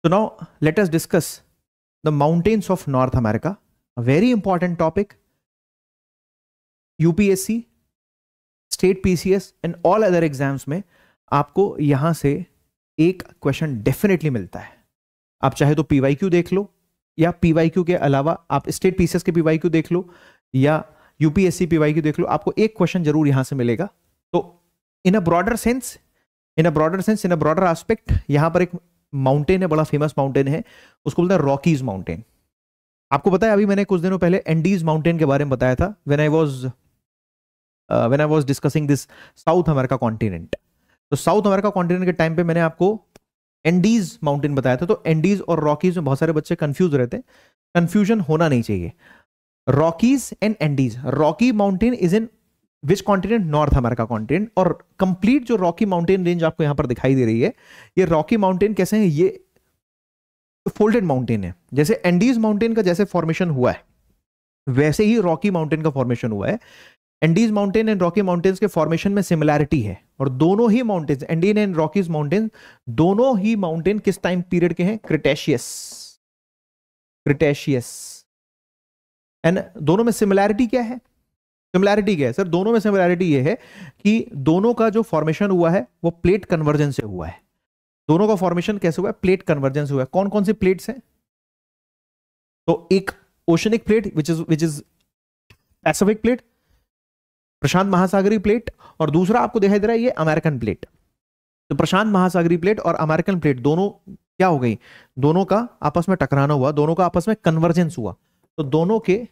So now let us discuss the mountains of North America, a very important topic. UPSC, state PCS and all other exams में आपको यहां से एक question definitely मिलता है. आप चाहे तो पीवाईक्यू देख लो, या पीवाईक्यू के अलावा आप स्टेट पीसीएस के पीवाईक्यू देख लो, या यूपीएससी पीवाईक्यू देख लो, आपको एक क्वेश्चन जरूर यहां से मिलेगा. तो in a broader sense, in a broader aspect, यहां पर एक माउंटेन है, बड़ा फेमस माउंटेन है, उसको बोलते हैं रॉकीज माउंटेन. आपको पता है अभी मैंने कुछ दिनों पहले एंडीज माउंटेन के बारे में बताया था when I was discussing this south America continent. तो साउथ अमेरिका कॉन्टिनेंट के टाइम पे मैंने आपको एंडीज माउंटेन बताया था. तो एंडीज और रॉकीज में बहुत सारे बच्चे कंफ्यूज रहते हैं. कंफ्यूजन होना नहीं चाहिए. Rockies and Andes, Rocky mountain is in which continent? North America continent. और कंप्लीट जो रॉकी माउंटेन रेंज आपको यहां पर दिखाई दे रही है, ये रॉकी माउंटेन कैसे है? ये फोल्डेड माउंटेन है. जैसे एंडीज माउंटेन का जैसे फॉर्मेशन हुआ है, वैसे ही रॉकी माउंटेन का फॉर्मेशन हुआ है. Andes mountain and Rocky mountains के फॉर्मेशन में सिमिलैरिटी है. और दोनों ही माउंटेन्स, एंडीन एंड रॉकीज माउंटेन, दोनों ही माउंटेन किस टाइम पीरियड के हैं? क्रिटेशियस. एंड दोनों में सिमिलैरिटी क्या है? सर दोनों में सिमिलैरिटी ये है कि दोनों का जो फॉर्मेशन हुआ है वो प्लेट कन्वर्जन से हुआ है. दोनों का फॉर्मेशन कैसे हुआ है? प्लेट कन्वर्जन से हुआ है. कौन कौन सी प्लेट्स हैं? तो एक oceanic plate which is Pacific plate, प्रशांत महासागरीय प्लेट, और दूसरा आपको दिखाई दे रहा है ये अमेरिकन प्लेट. तो प्रशांत महासागरीय प्लेट और अमेरिकन प्लेट दोनों क्या हो गई? दोनों का आपस में टकराना हुआ, दोनों का आपस में कन्वर्जेंस हुआ. तो दोनों के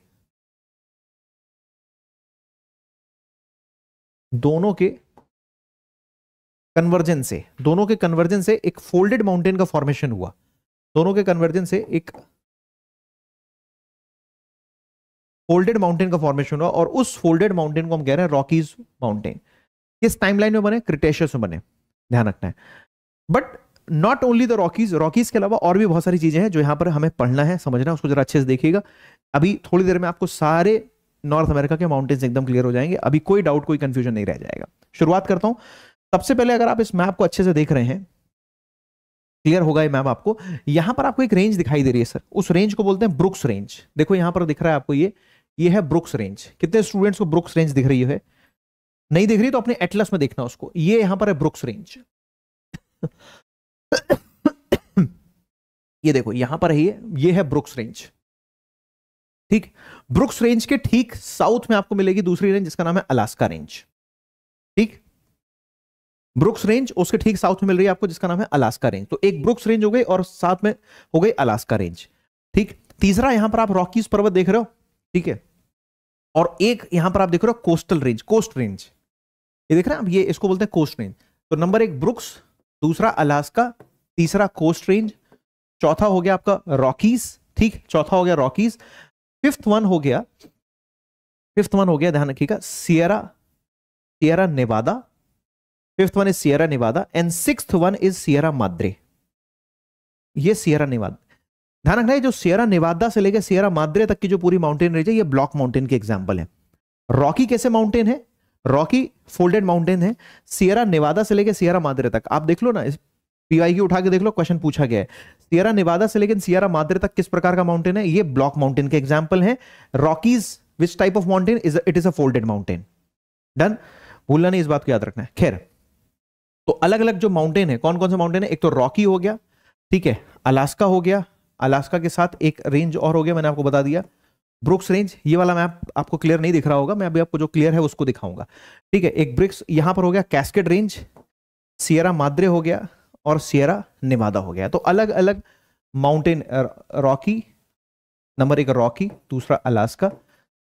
कन्वर्जन से एक फोल्डेड माउंटेन का फॉर्मेशन हुआ. दोनों के कन्वर्जन से एक फोल्डेड माउंटेन का फॉर्मेशन हुआ, और उस फोल्डेड माउंटेन को हम कह रहे हैं रॉकीज माउंटेन. किस टाइमलाइन में बने? क्रिटेशियस में बने. ध्यान रखना है. But not only the Rockies के अलावा और भी बहुत सारी चीजें हैं जो यहां पर हमें पढ़ना है, समझना है, उसको जरा अच्छे से देखिएगा. अभी थोड़ी देर में आपको सारे नॉर्थ अमेरिका के माउंटेन्स एकदम क्लियर हो जाएंगे. अभी कोई डाउट, कोई कंफ्यूजन नहीं रह जाएगा. शुरुआत करता हूं. सबसे पहले अगर आप इस मैप को अच्छे से देख रहे हैं, क्लियर होगा ये मैप आपको. यहां पर आपको एक रेंज दिखाई दे रही है सर, उस रेंज को बोलते हैं ब्रुक्स रेंज. देखो यहां पर दिख रहा है आपको, ये है ब्रुक्स रेंज. कितने स्टूडेंट्स को ब्रुक्स रेंज दिख रही है? नहीं दिख रही तो अपने एटलस में देखना उसको. ये यहां पर है ब्रुक्स रेंज. ये देखो यहां पर है, ये है ब्रुक्स रेंज. ठीक, ब्रुक्स रेंज के ठीक साउथ में आपको मिलेगी दूसरी रेंज जिसका नाम है अलास्का रेंज. ठीक, ब्रुक्स रेंज उसके ठीक साउथ में मिल रही है आपको जिसका नाम है अलास्का रेंज. तो एक ब्रुक्स रेंज हो गई और साथ में हो गई अलास्का रेंज. ठीक, तीसरा यहां पर आप रॉकीज पर्वत देख रहे हो. ठीक है, और एक यहां पर आप देख रहे हो कोस्टल रेंज, कोस्ट रेंज. ये देख रहे हैं आप, ये इसको बोलते हैं कोस्ट रेंज. तो नंबर एक ब्रुक्स, दूसरा अलास्का, तीसरा कोस्ट रेंज, चौथा हो गया आपका रॉकीज. ठीक, चौथा हो गया रॉकीज. फिफ्थ वन हो गया, ध्यान रखिएगा, Sierra Nevada. Fifth one is Sierra Nevada and sixth one is Sierra Madre. ये सियरा नेवादा. ध्यान रखना है, जो सियरा नेवादा से लेकर सियरा माद्रे तक की जो पूरी माउंटेन रेंज है, ये ब्लॉक माउंटेन के एग्जांपल है. रॉकी कैसे माउंटेन है? रॉकी फोल्डेड माउंटेन है. सियरा नेवादा से लेकर सियरा माद्रे तक आप देख लो ना, पीवाईक्यू उठा के देख लो, क्वेश्चन पूछा गया है. सियरा नेवादा से लेकर सियरा माद्रे तक किस प्रकार का माउंटेन है? ये ब्लॉक माउंटेन के एग्जांपल है. Rockies which type of mountain? It is a folded mountain. Done, भूलना नहीं, इस बात को याद रखना है. खैर, तो अलग अलग जो माउंटेन है, कौन कौन से माउंटेन है? एक तो रॉकी हो गया, ठीक है, अलास्का हो गया, अलास्का के साथ एक रेंज और हो गया, मैंने आपको बता दिया ब्रुक्स रेंज. ये वाला मैप आपको क्लियर नहीं दिख रहा होगा, मैं अभी आपको जो क्लियर है उसको दिखाऊंगा. ठीक है, एक ब्रिक्स यहां पर हो गया, कैस्केड रेंज, सियरा माद्रे हो गया और सियरा नेवादा हो गया. तो अलग अलग माउंटेन, रॉकी, नंबर एक रॉकी, दूसरा अलास्का,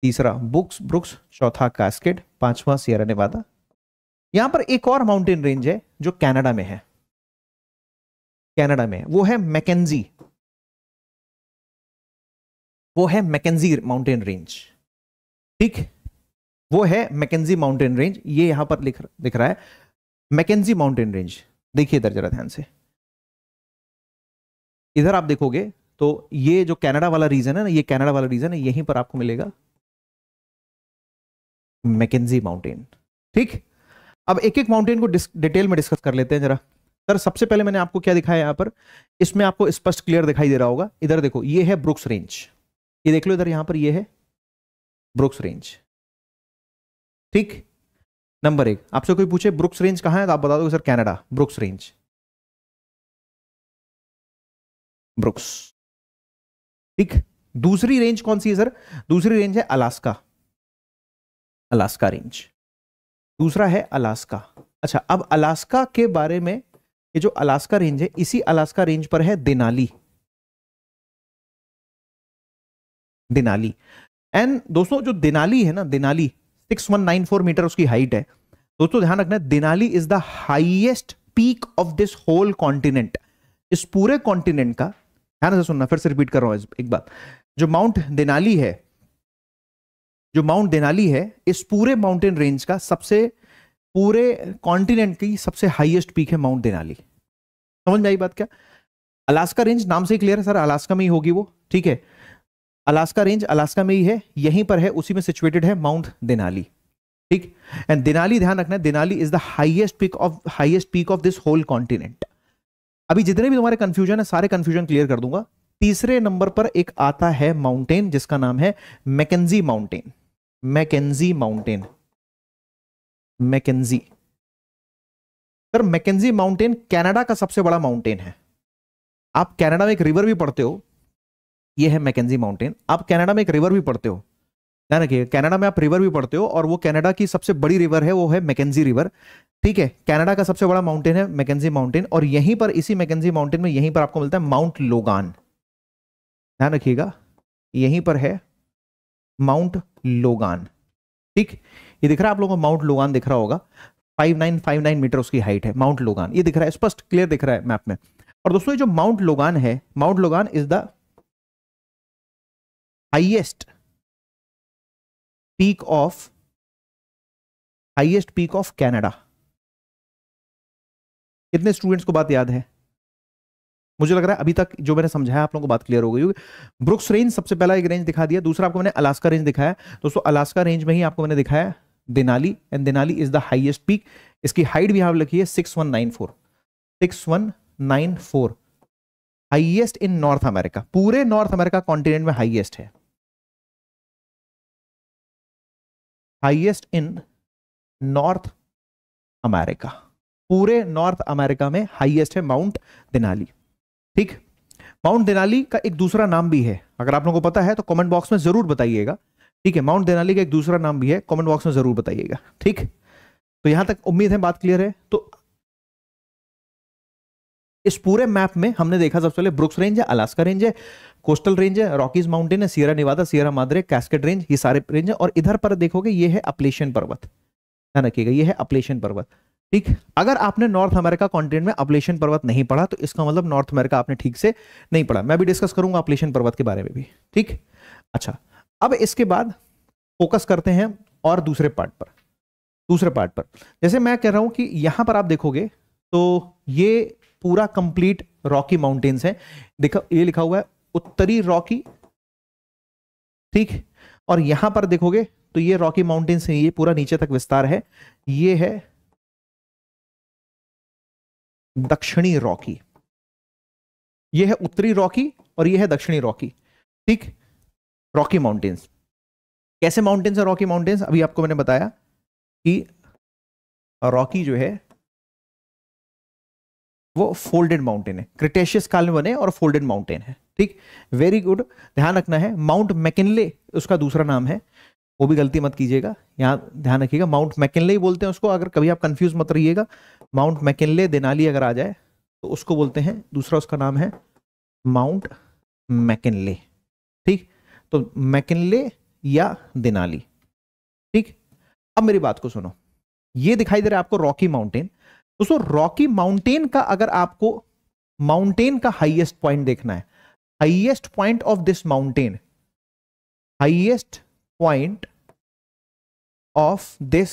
तीसरा ब्रुक्स, चौथा कैस्केड, पांचवा सियरा नेवादा. यहां पर एक और माउंटेन रेंज है जो कनाडा में है, वो है मैकेंजी. Mountain range. ठीक, वो है मैकेंजी माउंटेन रेंज. ये यहां पर दिख रहा है मैकेंजी माउंटेन रेंज. देखिए इधर जरा ध्यान से, इधर आप देखोगे तो ये जो कनाडा वाला रीजन है ना, ये कनाडा वाला रीजन है, यहीं पर आपको मिलेगा मैकेंजी माउंटेन. ठीक, अब एक एक माउंटेन को डिटेल में डिस्कस कर लेते हैं जरा. सर सबसे पहले मैंने आपको क्या दिखाया यहां पर, इसमें आपको स्पष्ट क्लियर दिखाई दे रहा होगा, इधर देखो ये है ब्रुक्स रेंज, ये देख लो इधर, यहां पर ये है ब्रुक्स रेंज, ठीक। नंबर 1, आपसे कोई पूछे ब्रुक्स रेंज कहां है तो आप बता दो sir Canada, brooks range, brooks, ठीक। दूसरी रेंज कौन सी है सर, दूसरी रेंज है अलास्का, अलास्का रेंज, दूसरा है अलास्का। अच्छा, अब अलास्का के बारे में, ये जो अलास्का रेंज है, इसी अलास्का रेंज पर है देनाली, देनाली। एंड दोस्तों जो देनाली है ना, देनाली 6194 मीटर उसकी हाइट है। दोस्तों ध्यान रखना, Denali is the highest peak of this whole continent, इस पूरे कॉन्टिनेंट का, ध्यान से सुनना, फिर से रिपीट कर रहा हूं एक बात, जो माउंट देनाली है, जो माउंट देनाली है, इस पूरे माउंटेन रेंज का सबसे, पूरे कॉन्टिनेंट की सबसे हाईएस्ट पीक है माउंट देनाली। समझ में आई बात क्या? अलास्का रेंज नाम से क्लियर है सर, अलास्का में ही होगी वो, ठीक है। अलास्का रेंज अलास्का में ही है, यहीं पर है, उसी में सिचुएटेड है माउंट देनाली, ठीक। एंड देनाली, ध्यान रखना, Denali is the highest peak of this whole continent. अभी जितने भी तुम्हारे कंफ्यूजन है, सारे कंफ्यूजन क्लियर कर दूंगा। तीसरे नंबर पर एक आता है माउंटेन जिसका नाम है Mackenzie mountain, Mackenzie mountain, Mackenzie. Sir Mackenzie mountain Canada का सबसे बड़ा माउंटेन है। आप कनाडा में एक रिवर भी पढ़ते हो, ये है मैकेंजी माउंटेन। आप कनाडा में एक रिवर भी पढ़ते हो, ध्यान रखिए, कनाडा में आप रिवर भी पढ़ते हो, और वो कनाडा की सबसे बड़ी रिवर है, वो है मैकेंजी रिवर, ठीक है। कनाडा का सबसे बड़ा माउंटेन है मैकेंजी माउंटेन, और यहीं पर, इसी मैकेंजी माउंटेन में, यहीं पर आपको मिलता है माउंट लोगान, ध्यान रखिएगा, यहीं पर है माउंट लोगान, ठीक। ये दिख रहा है आप लोगों को, माउंट लोगान दिख रहा होगा, 5959 मीटर उसकी हाइट है, माउंट लोगान, ये दिख रहा है, स्पष्ट क्लियर दिख रहा है मैप में। और दोस्तों ये जो माउंट लोगान है, mount Logan is the highest peak of Canada. कितने स्टूडेंट्स को बात याद है? मुझे लग रहा है अभी तक जो मैंने समझाया आप लोगों को बात क्लियर हो गई होगी। ब्रुक्स रेंज सबसे पहला एक रेंज दिखा दिया, दूसरा आपको मैंने अलास्का रेंज दिखाया। दोस्तों अलास्का रेंज में ही आपको मैंने दिखाया Denali, and Denali is the highest peak, इसकी हाइट भी यहां लिखी है 6194, 6194, हाईएस्ट इन नॉर्थ अमेरिका, पूरे नॉर्थ अमेरिका कॉन्टिनेंट में हाईएस्ट है, हाईएस्ट इन नॉर्थ अमेरिका, पूरे नॉर्थ अमेरिका में हाईएस्ट है माउंट देनाली, ठीक। माउंट देनाली का एक दूसरा नाम भी है, अगर आप लोगों को पता है तो कमेंट बॉक्स में जरूर बताइएगा, ठीक है। माउंट देनाली का एक दूसरा नाम भी है, कमेंट बॉक्स में जरूर बताइएगा, ठीक। तो यहां तक उम्मीद है बात क्लियर है। तो इस पूरे मैप में हमने देखा सबसे पहले ब्रुक्स रेंज है, अलास्का रेंज है, कोस्टल रेंज है, रॉकीज माउंटेन है, Sierra Nevada, Sierra Madre, Cascade range, ये सारे रेंज है। और इधर पर देखोगे ये है अपलेशियन पर्वत, ध्यान रखिएगा, ये है अपलेशियन पर्वत, ठीक। अगर आपने नॉर्थ अमेरिका कॉन्टिनेंट में अपलेशियन पर्वत नहीं पढ़ा तो इसका मतलब नॉर्थ अमेरिका आपने ठीक से नहीं पढ़ा। मैं भी डिस्कस करूंगा अपलेशियन पर्वत के बारे में भी, ठीक। अच्छा, अब इसके बाद फोकस करते हैं और दूसरे पार्ट पर, दूसरे पार्ट पर। जैसे मैं कह रहा हूं कि यहां पर आप देखोगे तो ये पूरा कंप्लीट रॉकी माउंटेन्स है, देखो ये लिखा हुआ है उत्तरी रॉकी, ठीक। और यहां पर देखोगे तो ये रॉकी माउंटेन्स है, ये पूरा नीचे तक विस्तार है, ये है दक्षिणी रॉकी, ये है उत्तरी रॉकी और ये है दक्षिणी रॉकी, ठीक। रॉकी माउंटेन्स कैसे माउंटेन्स है? रॉकी माउंटेन्स अभी आपको मैंने बताया कि रॉकी जो है वो फोल्डेड माउंटेन है, क्रिटेशियस काल में बने और फोल्डेड माउंटेन है, ठीक। वेरी गुड, ध्यान रखना है। माउंट मैकिनले उसका दूसरा नाम है, वो भी गलती मत कीजिएगा, यहां ध्यान रखिएगा, माउंट मैकिनले ही बोलते हैं उसको, अगर कभी आप कंफ्यूज मत रहिएगा। माउंट मैकिनले देनाली अगर आ जाए तो उसको बोलते हैं, दूसरा उसका नाम है माउंट मैकिनले, ठीक। तो मैकिनले या देनाली, ठीक। अब मेरी बात को सुनो, ये दिखाई दे रहा है आपको रॉकी माउंटेन। दोस्तों रॉकी माउंटेन का अगर आपको माउंटेन का हाईएस्ट पॉइंट देखना है, highest point of this mountain, highest point of this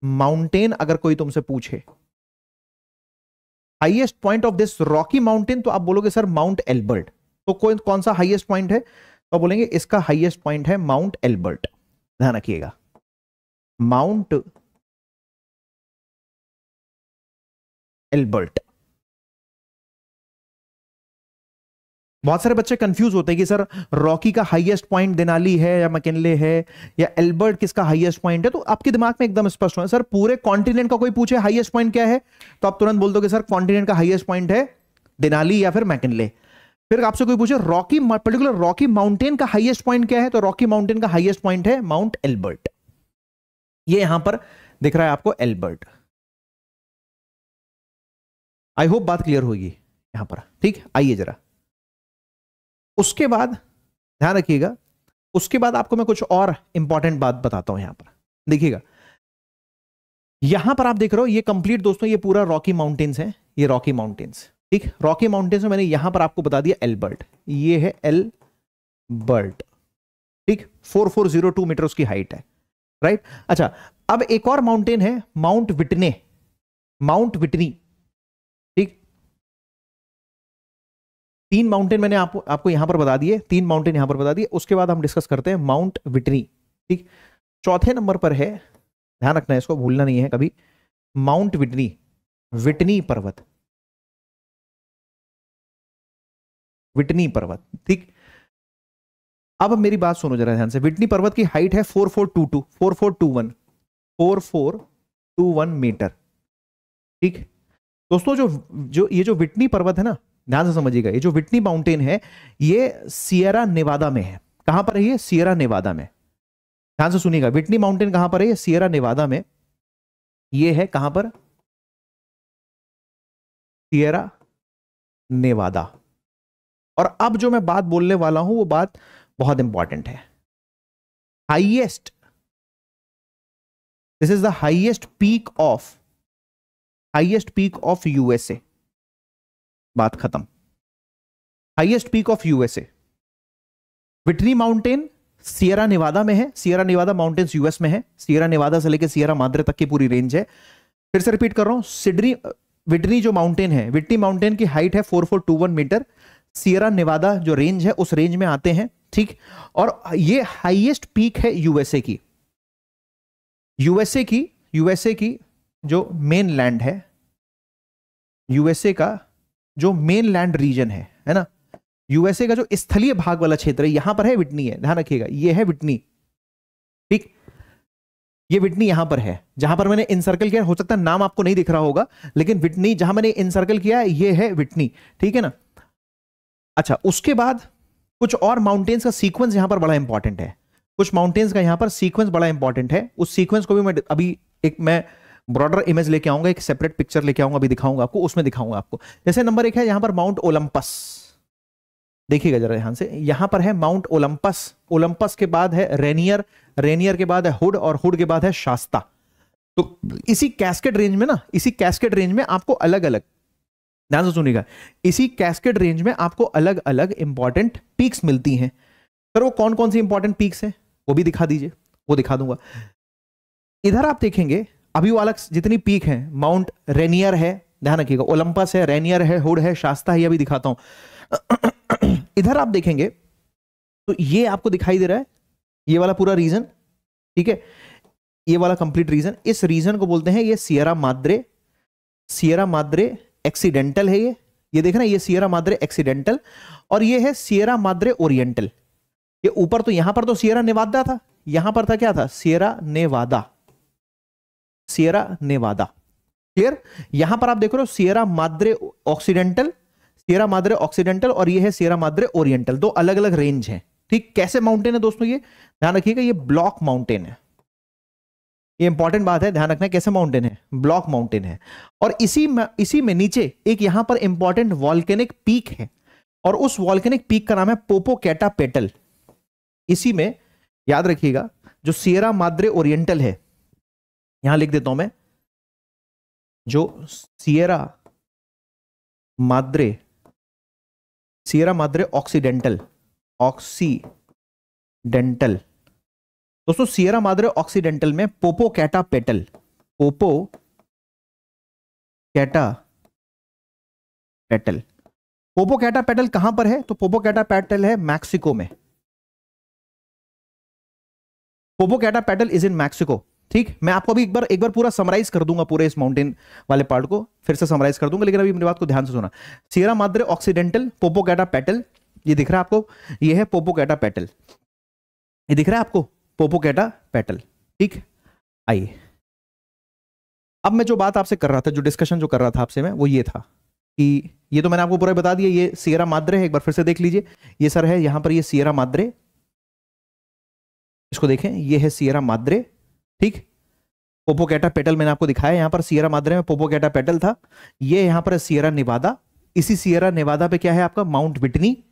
mountain अगर कोई तुमसे पूछे highest point of this Rocky mountain, तो आप बोलोगे सर माउंट एल्बर्ट। तो कौन सा हाईएस्ट पॉइंट है? तो आप बोलेंगे इसका हाईएस्ट पॉइंट है माउंट एल्बर्ट, ध्यान रखिएगा, माउंट एल्बर्ट, बहुत सारे बच्चे कंफ्यूज होते हैं कि सर रॉकी का हाईएस्ट पॉइंट देनाली है या मैकिनले है या एल्बर्ट किसका हाईएस्ट पॉइंट है। तो आपके दिमाग में एकदम स्पष्ट हो, सर पूरे कॉन्टिनेंट का कोई पूछे हाईएस्ट पॉइंट क्या है तो आप तुरंत बोल दोगे सर कॉन्टिनेंट का हाईएस्ट पॉइंट है देनाली या फिर मैकिनले। फिर आपसे कोई पूछे रॉकी पर्टिकुलर रॉकी माउंटेन का हाईएस्ट पॉइंट क्या है तो रॉकी माउंटेन का हाईएस्ट पॉइंट है माउंट एल्बर्ट। ये यहां पर दिख रहा है आपको एल्बर्ट। आई होप बात क्लियर होगी यहां पर, ठीक। आइए जरा उसके बाद ध्यान रखिएगा, उसके बाद आपको मैं कुछ और इंपॉर्टेंट बात बताता हूं। यहां पर देखिएगा, यहां पर आप देख रहे हो ये कंप्लीट दोस्तों ये पूरा रॉकी माउंटेन्स है, ये रॉकी माउंटेन्स, ठीक। रॉकी माउंटेन्स में मैंने यहां पर आपको बता दिया एल्बर्ट, ये है एल्बर्ट, ठीक। 4402 मीटर उसकी हाइट है, राइट। अच्छा, अब एक और माउंटेन है माउंट विटने, माउंट विटनी, ठीक। 3 माउंटेन मैंने आपको यहां पर बता दिए, 3 माउंटेन यहां पर बता दिए। उसके बाद हम डिस्कस करते हैं माउंट विटनी, ठीक। चौथे नंबर पर है, ध्यान रखना है इसको भूलना नहीं है कभी, माउंट विटनी, विटनी पर्वत, विटनी पर्वत, ठीक। अब मेरी बात सुनो जरा ध्यान से। विटनी पर्वत की हाइट है 4421 मीटर, ठीक। दोस्तों जो ये जो विटनी पर्वत है ना, ध्यान से समझिएगा, ये जो विटनी माउंटेन है ये सियरा नेवादा में है। कहां पर है ये? सियरा नेवादा में। ध्यान से सुनिएगा, विटनी माउंटेन कहां पर है? ये सियरा नेवादा में। ये है कहां पर? सियरा नेवादा। और अब जो मैं बात बोलने वाला हूं वो बात बहुत इंपॉर्टेंट है। Highest, this is the highest peak of USA. बात खत्म। Highest peak of USA Whitney mountain Sierra Nevada में है। सियरा नेवादा माउंटेन्स यूएस में है। सियरा नेवादा से लेकर सियरा माद्रे तक की पूरी रेंज है। फिर से रिपीट कर रहा हूं, विटनी जो माउंटेन है, विटनी माउंटेन की हाइट है 4421 मीटर। सियरा नेवादा जो रेंज है उस रेंज में आते हैं, ठीक। और ये हाईएस्ट पीक है यूएसए की। यूएसए की जो मेन लैंड है, यूएसए का जो मेन लैंड रीजन है ना, यूएसए का जो स्थलीय भाग वाला क्षेत्र है, यहां पर है विटनी है। ध्यान रखिएगा, ये है विटनी, ठीक। ये विटनी यहां पर है जहां पर मैंने इनसर्कल किया। हो सकता है नाम आपको नहीं दिख रहा होगा, लेकिन विटनी जहां मैंने इनसर्कल किया ये है विटनी, ठीक है ना। अच्छा, उसके बाद कुछ और माउंटेन्स का सीक्वेंस यहां पर बड़ा इंपॉर्टेंट है। कुछ माउंटेन्स का यहां पर सीक्वेंस बड़ा इंपॉर्टेंट है। उस सीक्वेंस को भी मैं अभी मैं ब्रॉडर इमेज लेके आऊंगा, एक सेपरेट पिक्चर लेके आऊंगा, अभी दिखाऊंगा आपको, उसमें दिखाऊंगा आपको। जैसे नंबर 1 है यहां पर माउंट ओलंपस, देखिएगा जरा ध्यान से, यहां पर है माउंट ओलंपस। ओलंपस के बाद है रेनियर, रेनियर के बाद है हुड, और हुड के बाद है शास्ता। तो इसी कैस्केड रेंज में ना, इसी कैस्केड रेंज में आपको अलग अलग, ध्यान से सुनिएगा, इसी कैस्केड रेंज में आपको अलग अलग इंपॉर्टेंट पीक्स मिलती हैं। सर वो कौन कौन सी इंपॉर्टेंट पीक्स हैं वो भी दिखा दीजिए। वो दिखा दूंगा। इधर आप देखेंगे अभी वो अलग जितनी पीक है, माउंट रेनियर है, ध्यान रखिएगा, ओलंपस है, रेनियर है, हुड है, शास्ता है, ये अभी दिखाता हूं। इधर आप देखेंगे तो ये आपको दिखाई दे रहा है, ये वाला पूरा रीजन, ठीक है, ये वाला कंप्लीट रीजन। इस रीजन को बोलते हैं ये Sierra Madre, Sierra Madre accidental है। ये देख रहे हैं, ये सियरा माद्रे एक्सीडेंटल, और ये है सियरा माद्रे ओरिएंटल। ये ऊपर तो यहां पर तो सियरा नेवादा था, यहां पर था क्या था? Sierra Nevada, Sierra Nevada, clear. यहां पर आप देख रहे हो Sierra Madre Occidental, Sierra Madre Occidental, और ये है सियरा माद्रे ओरिएंटल। दो अलग अलग रेंज हैं, ठीक। कैसे माउंटेन है दोस्तों? ये ध्यान रखिएगा, ये ब्लॉक माउंटेन है। ये इंपॉर्टेंट बात है, ध्यान रखना है, कैसे माउंटेन है? ब्लॉक माउंटेन है। और इसी में नीचे एक यहां पर इंपॉर्टेंट वॉल्केनिक पीक है, और उस वॉल्केनिक पीक का नाम है पोपोकैटापेटल। इसी में याद रखिएगा जो सियरा माद्रे ओरिएंटल है, यहां लिख देता हूं मैं, जो सियरा माद्रे ऑक्सीडेंटल, ऑक्सीडेंटल, दोस्तों सियरा माद्रे ऑक्सीडेंटल में पोपोकैटापेटल, पोपोकैटापेटल, पोपोकैटापेटल कहां पर है? तो पोपोकैटापेटल है मैक्सिको में। पोपोकैटापेटल इज इन मैक्सिको, ठीक। मैं आपको अभी एक बार पूरा समराइज कर दूंगा, पूरे इस माउंटेन वाले पार्ट को फिर से समराइज कर दूंगा, लेकिन अभी मेरी बात को ध्यान से सुना। सियरा माद्रे ऑक्सीडेंटल, पोपोकैटापेटल, ये दिख रहा है आपको, ये है पोपोकैटापेटल, ये दिख रहा है आपको पोपोकैटापेटल। ठीक, आइए अब मैं जो बात आपसे कर रहा था, जो डिस्कशन जो कर रहा था आपसे मैं, वो ये था कि ये तो मैंने आपको पूरा बता दिया, ये सियरा माद्रे है, एक बार फिर से देख लीजिए, ये सर है यहां पर, ये सियरा माद्रे, इसको देखें, ये है सियरा माद्रे। ठीक, पोपोकैटापेटल मैंने आपको दिखाया, यहां पर सियरा माद्रे में पोपोकैटापेटल था, ये यहां पर सियरा नेवादा, इसी सियरा नेवादा पे क्या है आपका माउंट विटनी,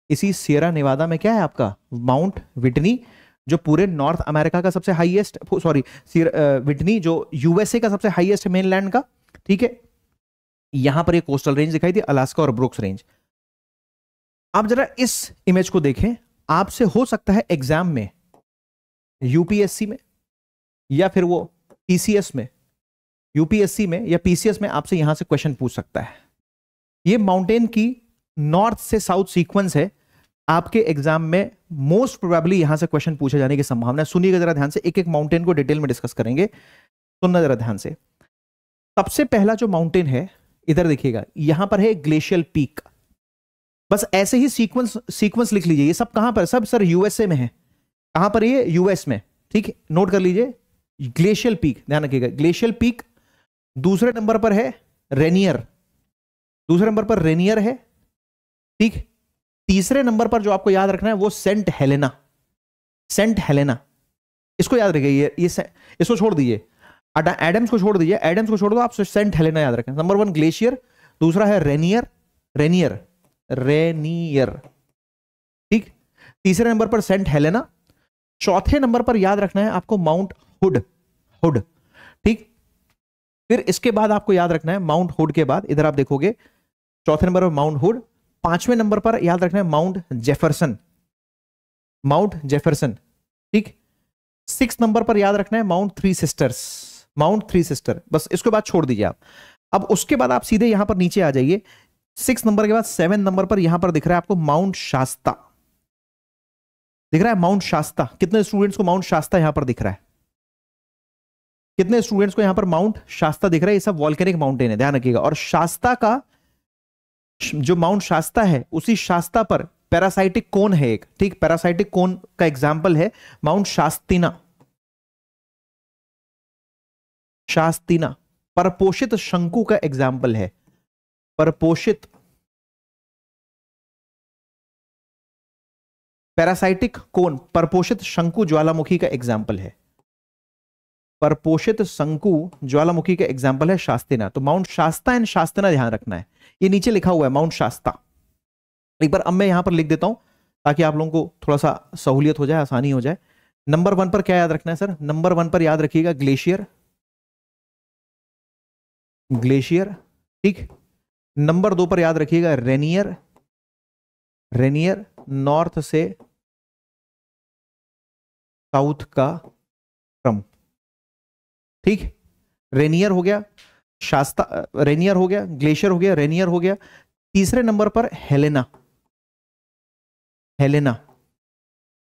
इसी सियरा नेवादा में क्या है आपका माउंट विटनी, जो पूरे नॉर्थ अमेरिका का सबसे हाईएस्ट, सॉरी विटनी जो यूएसए का सबसे हाईएस्ट मेनलैंड का। ठीक है, यहां पर ये कोस्टल रेंज दिखाई दी, अलास्का और ब्रुक्स रेंज। आप जरा इस इमेज को देखें, आपसे हो सकता है एग्जाम में, यूपीएससी में या फिर वो पीसीएस में, यूपीएससी में या पीसीएस में आपसे यहां से क्वेश्चन पूछ सकता है। ये माउंटेन की नॉर्थ से साउथ सीक्वेंस है, आपके एग्जाम में मोस्ट प्रोबेबली यहां से क्वेश्चन पूछे जाने की संभावना है। सुनिएगा जरा ध्यान से, एक एक माउंटेन को डिटेल में डिस्कस करेंगे, सुनना जरा ध्यान से। सबसे पहला जो माउंटेन है, इधर देखिएगा, यहां पर है ग्लेशियल पीक, बस ऐसे ही सीक्वेंस लिख लीजिए। ये सब कहां पर, सब सर यूएसए में है, कहां पर ये यूएस में। ठीक है, नोट कर लीजिए, ग्लेशियल पीक ध्यान रखिएगा, ग्लेशियल पीक। दूसरे नंबर पर है रेनियर, दूसरे नंबर पर रेनियर है। ठीक, तीसरे नंबर पर जो आपको याद रखना है वो सेंट हेलेना, सेंट हेलेना, इसको याद रखिए। ये इसको छोड़ दीजिए, एडम्स को छोड़ दीजिए, एडम्स को छोड़ दो, आप सेंट हेलेना याद रखें। नंबर 1 ग्लेशियर, दूसरा है रेनियर, रेनियर, रेनियर। ठीक, तीसरे नंबर पर सेंट हेलेना, चौथे नंबर पर याद रखना है आपको माउंट हुड, हुड। ठीक, फिर इसके बाद आपको याद रखना है माउंट हुड के बाद, इधर आप देखोगे चौथे नंबर पर माउंट हुड, पांचवें नंबर पर याद रखना है माउंट जेफरसन, माउंट जेफरसन। ठीक, 6 नंबर पर याद रखना है mount three sisters, mount three sister. बस इसके बाद छोड़ दीजिए आप। अब उसके बाद आप सीधे यहां पर नीचे आ जाइए, 6 नंबर के बाद 7 नंबर पर यहां पर दिख रहा है आपको माउंट शास्ता, दिख रहा है माउंट शास्ता। कितने स्टूडेंट्स को माउंट शास्ता यहां पर दिख रहा है, कितने स्टूडेंट्स को यहां पर माउंट शास्ता दिख रहा है? ये सब वॉल्केनिक माउंटेन है, ध्यान रखिएगा। और शास्ता का जो माउंट शास्ता है, उसी शास्ता पर पैरासाइटिक कोन है एक। ठीक, पैरासाइटिक कोन का एग्जाम्पल है माउंट शास्तिना, शास्तिना परपोषित शंकु का एग्जाम्पल है, परपोषित पैरासाइटिक कोन, परपोषित शंकु ज्वालामुखी का एग्जाम्पल है, परपोषित शंकु ज्वालामुखी का एग्जाम्पल है शास्तिना। तो माउंट शास्ता एंड शास्तिना ध्यान रखना है, ये नीचे लिखा हुआ है माउंट शास्ता। एक बार अब मैं यहां पर लिख देता हूं ताकि आप लोगों को थोड़ा सा सहूलियत हो जाए, आसानी हो जाए। नंबर 1 पर क्या याद रखना है सर? नंबर 1 पर याद रखिएगा ग्लेशियर, ग्लेशियर। ठीक, नंबर 2 पर याद रखिएगा रेनियर, रेनियर नॉर्थ से साउथ का क्रम। ठीक, रेनियर हो गया, शास्ता, रेनियर हो गया, ग्लेशियर हो गया, रेनियर हो गया। तीसरे नंबर पर हेलेना, हेलेना।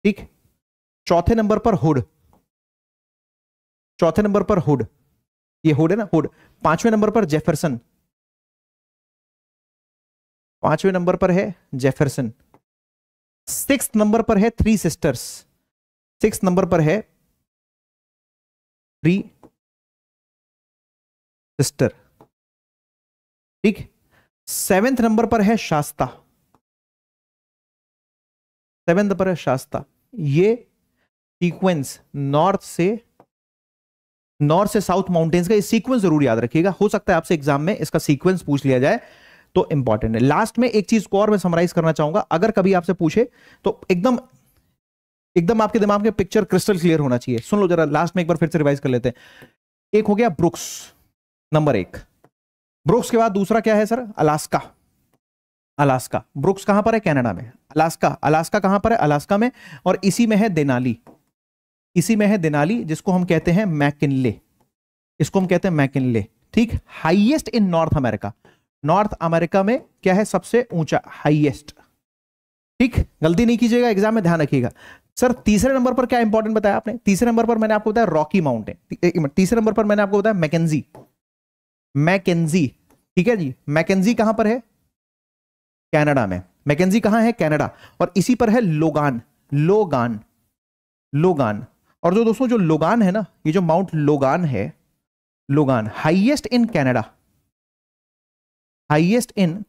ठीक, चौथे नंबर पर हुड, चौथे नंबर पर हुड, ये हुड है ना, हुड। पांचवें नंबर पर जेफरसन, पांचवें नंबर पर है जेफरसन। 6 नंबर पर है थ्री सिस्टर्स, 6 नंबर पर है थ्री सिस्टर। ठीक, 7th नंबर पर है शास्ता, 7th पर है शास्ता। ये सीक्वेंस नॉर्थ से साउथ माउंटेन्स का ये सीक्वेंस जरूर याद रखिएगा, हो सकता है आपसे एग्जाम में इसका सीक्वेंस पूछ लिया जाए तो इंपॉर्टेंट है। लास्ट में एक चीज को और मैं समराइज करना चाहूंगा, अगर कभी आपसे पूछे तो एकदम आपके दिमाग में पिक्चर क्रिस्टल क्लियर होना चाहिए। सुन लो जरा, लास्ट में एक बार फिर से रिवाइज कर लेते हैं। एक हो गया ब्रुक्स, नंबर 1। ब्रुक्स के बाद दूसरा क्या है सर? Alaska, Alaska. ब्रुक्स कहां पर है? कनाडा में। अलास्का, अलास्का कहां पर है? अलास्का में। और इसी में है देनाली, इसी में है देनाली, जिसको हम कहते हैं मैकिनले, इसको हम कहते हैं मैकिनले। ठीक, highest in north America, north America में क्या है सबसे ऊंचा, हाईएस्ट। ठीक, गलती नहीं कीजिएगा, एग्जाम में ध्यान रखिएगा। सर तीसरे नंबर पर क्या इंपॉर्टेंट बताया आपने? तीसरे नंबर पर मैंने आपको बताया रॉकी माउंटेन, तीसरे नंबर पर मैंने आपको बताया मैकेंजी, मैकेंजी। ठीक है जी, मैकेंजी कहां पर है? कनाडा में। मैकेंजी कहां है? कनाडा। और इसी पर है लोगान, लोगान, लोगान। और जो दोस्तों जो लोगान है ना, ये जो माउंट लोगान है, Logan highest in Canada, highest in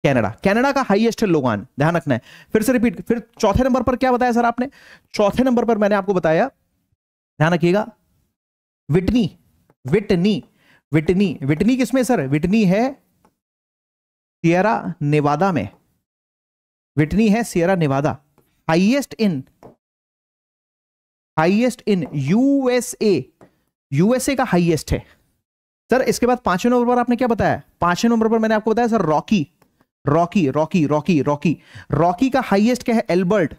Canada, Canada का हाईएस्ट है लोगान, ध्यान रखना है। फिर से रिपीट, फिर चौथे नंबर पर क्या बताया सर आपने? चौथे नंबर पर मैंने आपको बताया, ध्यान रखिएगा, विटनी, विटनी, विटनी। विटनी किसमें सर? विटनी है सियरा नेवादा में, विटनी है Sierra Nevada. Highest in USA, USA का हाईएस्ट है सर। इसके बाद पांचवें नंबर पर आपने क्या बताया? पांचवें नंबर पर मैंने आपको बताया sir Rocky, Rocky, Rocky, Rocky, Rocky. Rocky का हाईएस्ट क्या है? एल्बर्ट।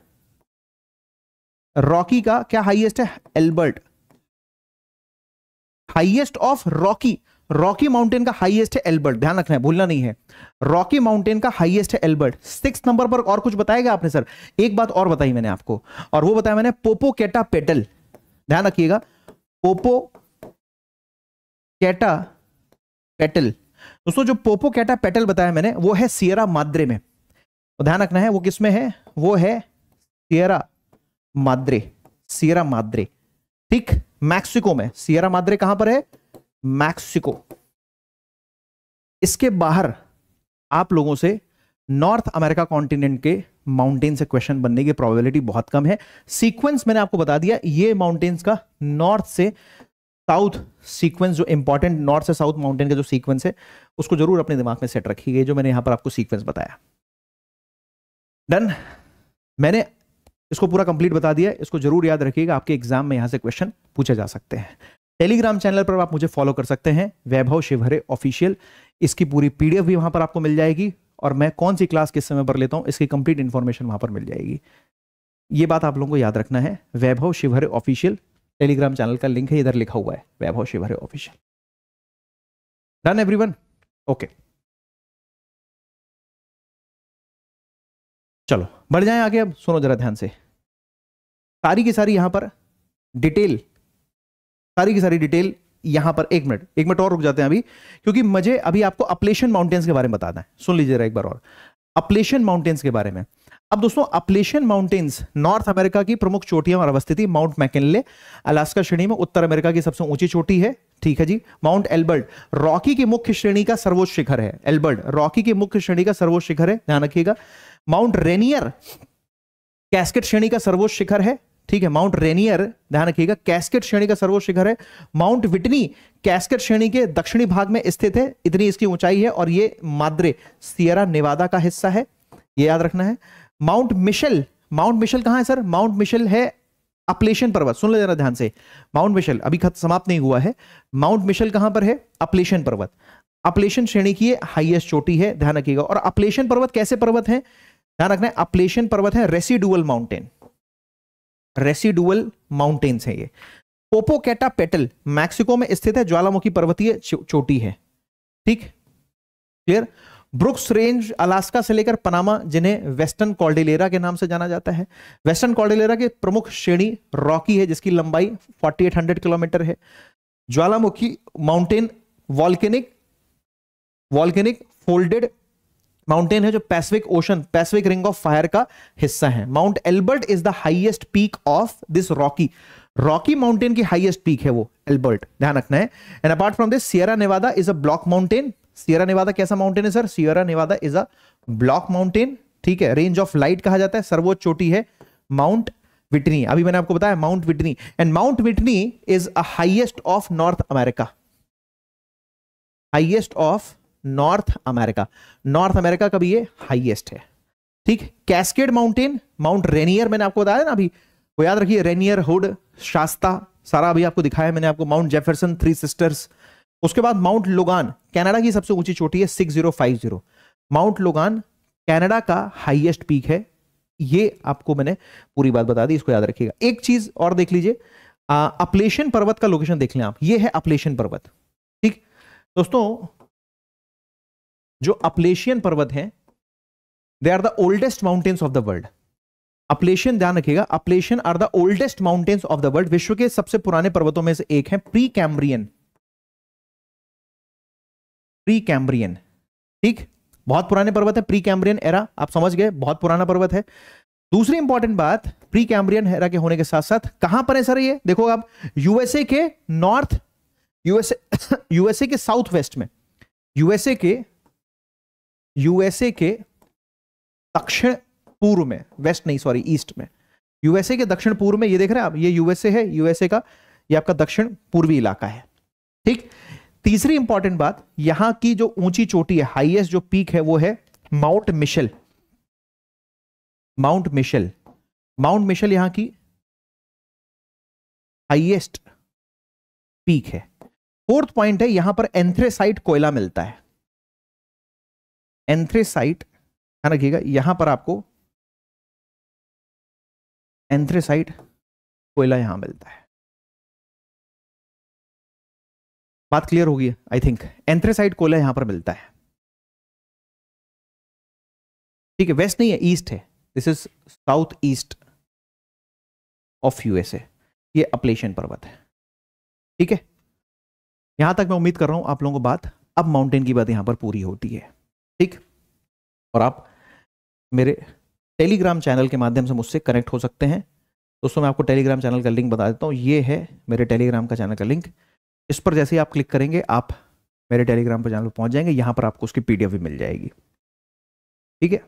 रॉकी का क्या हाईएस्ट है? Albert. Highest of Rocky, Rocky mountain का हाईएस्ट है एल्बर्ट, ध्यान रखना है, भूलना नहीं है। रॉकी माउंटेन का हाईएस्ट है एल्बर्ट। सिक्स नंबर पर और कुछ बताएगा आपने सर? एक बात और बताई मैंने आपको, और वो बताया मैंने पोपोकेटापेटल, ध्यान रखिएगा, पोपोकेटापेटल। दोस्तों जो पोपोकेटापेटल बताया मैंने वो है सियरा माद्रे में, तो ध्यान रखना है वो किस में है? वो है सियरा माद्रे, सियरा माद्रे, ठीक, मैक्सिको में। सियरा माद्रे कहां पर है? मैक्सिको। इसके बाहर आप लोगों से नॉर्थ अमेरिका कॉन्टिनेंट के माउंटेन से क्वेश्चन बनने की प्रोबेबिलिटी बहुत कम है। सीक्वेंस मैंने आपको बता दिया, ये माउंटेन्स का नॉर्थ से साउथ सीक्वेंस, जो इंपॉर्टेंट नॉर्थ से साउथ माउंटेन का जो सीक्वेंस है उसको जरूर अपने दिमाग में सेट रखिए, जो मैंने यहां पर आपको सीक्वेंस बताया। डन, मैंने इसको पूरा कंप्लीट बता दिया, इसको जरूर याद रखिएगा, आपके एग्जाम में यहां से क्वेश्चन पूछे जा सकते हैं। टेलीग्राम चैनल पर आप मुझे फॉलो कर सकते हैं, वैभव शिवहरे ऑफिशियल। इसकी पूरी पीडीएफ भी वहां पर आपको मिल जाएगी, और मैं कौन सी क्लास किस समय पर लेता हूं इसकी कंप्लीट इंफॉर्मेशन वहां पर मिल जाएगी। ये बात आप लोगों को याद रखना है। Vaibhav Shivhare official Telegram channel का लिंक है, इधर लिखा हुआ है Vaibhav Shivhare official. Done everyone? Okay, चलो बढ़ जाएं आगे। अब सुनो जरा ध्यान से, सारी की सारी यहां पर डिटेल, सारी की सारी डिटेल यहां पर। एक मिनट और रुक जाते हैं अभी, क्योंकि मुझे अभी आपको अपलेशन माउंटेन्स के बारे में बताना है। सुन लीजिए जरा एक बार और अपलेशन माउंटेन्स के बारे में। अब दोस्तों अपलेशन माउंटेन्स नॉर्थ अमेरिका की प्रमुख चोटियां और अवस्थिति, माउंट मैकिनले अलास्का श्रेणी में उत्तर अमेरिका की सबसे ऊंची चोटी है, ठीक है जी। माउंट एल्बर्ट रॉकी की मुख्य श्रेणी का सर्वोच्च शिखर है, एल्बर्ट रॉकी की मुख्य श्रेणी का सर्वोच्च शिखर है, ध्यान रखिएगा। माउंट रेनियर कैस्केड श्रेणी का सर्वोच्च शिखर है, ठीक है। माउंट रेनियर, ध्यान रखिएगा, कैस्केड श्रेणी का सर्वोच्च शिखर है। माउंट विटनी कैस्केड श्रेणी के दक्षिणी भाग में स्थित है, इतनी इसकी ऊंचाई है, और ये माद्रे सियरा नेवादा का हिस्सा है, ये याद रखना है। माउंट मिशेल, माउंट मिशेल कहां है सर? माउंट मिशेल है अपलेशन पर्वत, सुन ले जरा ध्यान से। माउंट मिशेल अभी समाप्त नहीं हुआ है। माउंट मिशेल कहां पर है? अपलेशन पर्वत, अपलेशन श्रेणी की हाईएस्ट चोटी है, ध्यान रखिएगा। और अपलेशन पर्वत कैसे पर्वत है? ध्यान रखना है, अपलेशन पर्वत है रेसिडुअल माउंटेन, रेसिडुअल माउंटेन्स है ये। पोपोकेटापेटल मैक्सिको में स्थित है, ज्वालामुखी पर्वतीय चोटी है, ठीक, क्लियर। ब्रुक्स रेंज अलास्का से लेकर पनामा, जिन्हें वेस्टर्न कॉर्डिलेरा के नाम से जाना जाता है। वेस्टर्न कॉर्डिलेरा की प्रमुख श्रेणी रॉकी है, जिसकी लंबाई 4800 किलोमीटर है। ज्वालामुखी माउंटेन वॉल्केनिक फोल्डेड माउंटेन है, जो Pacific ocean, Pacific ring of fire का हिस्सा है। Mount Elbert is the highest peak of this Rocky mountain की हाईएस्ट पीक है वो एल्बर्ट, ध्यान रखना है। And apart from this Sierra Nevada is a block mountain. Sierra Nevada कैसा माउंटेन है sir? Sierra Nevada is a block mountain, ठीक है। रेंज ऑफ लाइट कहा जाता है। सर्वोच्च चोटी है माउंट विटनी, अभी मैंने आपको बताया mount Whitney. And mount Whitney is a highest of north America, highest of north America, north America का भी ये हाईएस्ट है, ठीक। कैस्केड माउंटेन, माउंट रेनियर मैंने आपको बताया ना अभी, वो याद रखिए, रेनियर, हुड, शास्ता, सारा अभी आपको दिखाया मैंने आपको। Mount Jefferson, three sisters. उसके बाद माउंट लोगान, कनाडा की सबसे ऊंची चोटी है 6050। माउंट लोगान कनाडा का हाईएस्ट पीक है, ये आपको मैंने पूरी बात बता दी, इसको याद रखिएगा। एक चीज और देख लीजिए, अपलेशन पर्वत का लोकेशन देख लें आप, ये है अपलेशन पर्वत, ठीक दोस्तों। जो अपलेशियन पर्वत हैं, they are the oldest mountains of the world. Appalachian, ध्यान रखिएगा, Appalachian are the oldest mountains of the world. विश्व के सबसे पुराने पर्वतों में से एक है। प्री कैम्ब्रियन, ठीक, बहुत पुराने पर्वत है, प्री कैम्ब्रियन एरा, आप समझ गए, बहुत पुराना पर्वत है। दूसरी इंपॉर्टेंट बात, प्री कैम्ब्रियन एरा के होने के साथ साथ कहां पर है सर ये? देखो आप, यूएसए के नॉर्थ, यूएसए के साउथ वेस्ट में, यूएसए के दक्षिण पूर्व में, वेस्ट नहीं सॉरी ईस्ट में, यूएसए के दक्षिण पूर्व में, ये देख रहे हैं आप, ये यूएसए है, यूएसए का ये आपका दक्षिण पूर्वी इलाका है, ठीक। तीसरी इंपॉर्टेंट बात, यहां की जो ऊंची चोटी है, हाईएस्ट जो पीक है वो है माउंट मिशेल। माउंट मिशेल यहां की हाईएस्ट पीक है। फोर्थ पॉइंट है, यहां पर एंथ्रेसाइट कोयला मिलता है। एंथ्रेसाइट ध्यान रखिएगा, यहां पर आपको एंथ्रेसाइट कोयला यहां मिलता है। बात क्लियर होगी आई थिंक। एंथ्रेसाइट कोयला यहां पर मिलता है, ठीक है। वेस्ट नहीं है, ईस्ट है, this is south east of USA. ये अपलेशियन पर्वत है, ठीक है। यहां तक मैं उम्मीद कर रहा हूं आप लोगों को बात, अब माउंटेन की बात यहां पर पूरी होती है, ठीक। और आप मेरे टेलीग्राम चैनल के माध्यम से मुझसे कनेक्ट हो सकते हैं। दोस्तों मैं आपको टेलीग्राम चैनल का लिंक बता देता हूं, ये है मेरे टेलीग्राम का चैनल का लिंक। इस पर जैसे ही आप क्लिक करेंगे आप मेरे टेलीग्राम पर चैनल पर पहुंच जाएंगे, यहां पर आपको उसकी पीडीएफ भी मिल जाएगी, ठीक है।